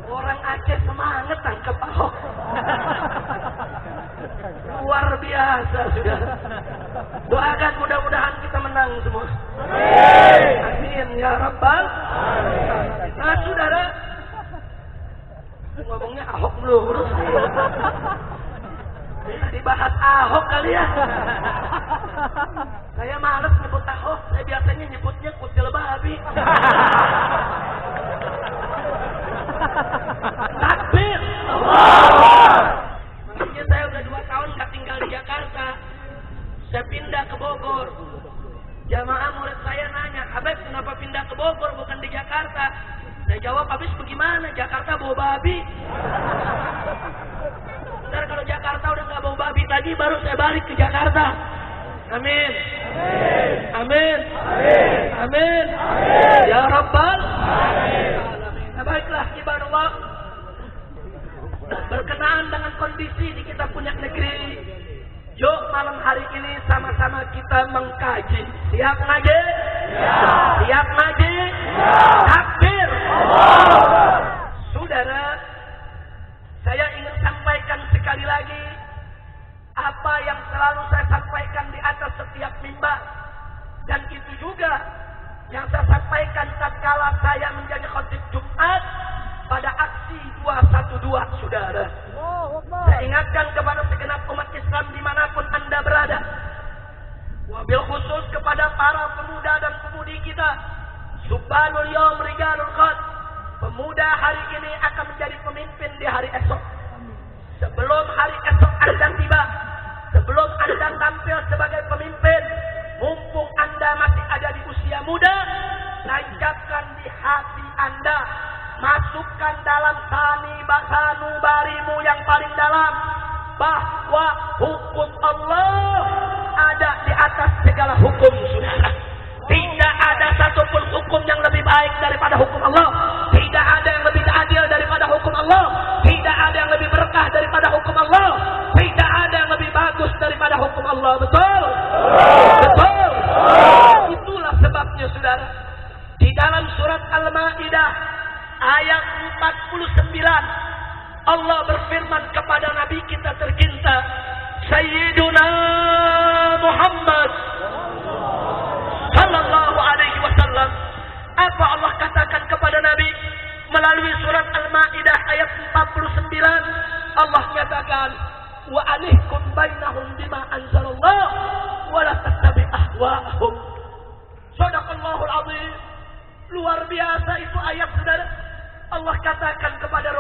Orang Aceh semangat tangkap Ahok. Luar biasa sudah. Doakan mudah-mudahan kita menang semua. Amin ya Rabbal. Nah saudara, ngomongnya Ahok dulu. Dibahas Ahok kali ya. Saya males nyebut Ahok, saya biasanya nyebutnya kucil babi. Takbir. Makanya saya udah 2 tahun gak tinggal di Jakarta. Saya pindah ke Bogor. Jamaah murid saya nanya, Habib kenapa pindah ke Bogor bukan di Jakarta? Saya jawab, habis bagaimana? Jakarta bau babi. Ntar kalau Jakarta udah gak bau babi lagi, baru saya balik ke Jakarta. Amin. Amin. Amin. Ya Rabbal. Nah, baiklah ibadallah. Berkenaan dengan kondisi di kita punya negeri, yuk malam hari ini sama-sama kita mengkaji. Siap ngaji? Siap ngaji? Takbir. Saudara, saya ingin sampaikan sekali lagi apa yang selalu saya sampaikan di atas setiap mimbar, dan itu juga yang saya sampaikan tatkala saya menjadi khatib Jumat pada aksi 212, saudara. Saya ingatkan kepada segenap umat Islam dimanapun Anda berada, wabil khusus kepada para pemuda dan pemudi kita, Subhanul Yawm Rijalul Qad, pemuda hari ini akan menjadi pemimpin di hari esok. Sebelum hari esok Anda tiba, sebelum Anda tampil sebagai pemimpin, mumpung Anda masih ada di usia muda, tancapkan di hati Anda, masukkan dalam sanubarimu yang paling dalam, bahwa hukum Allah ada di atas segala hukum, saudara. Tidak ada satupun hukum yang lebih baik daripada hukum Allah. Tidak ada yang lebih adil daripada hukum Allah. Tidak ada yang lebih berkah daripada hukum Allah. Tidak ada yang lebih bagus daripada hukum Allah. Betul? Betul? Itulah sebabnya, saudara, di dalam surat Al-Ma'idah ayat 49, Allah berfirman kepada Nabi kita tercinta, Sayyiduna Muhammad sallallahu alaihi wasallam. Apa Allah katakan kepada Nabi melalui surat Al-Ma'idah ayat 49? Allah katakan, wa anihkum bainahum bima anzalallah wa la tattabi ahwa'ahum. Shadaqallahul azim. Luar biasa itu ayat, saudara. Allah katakan kepada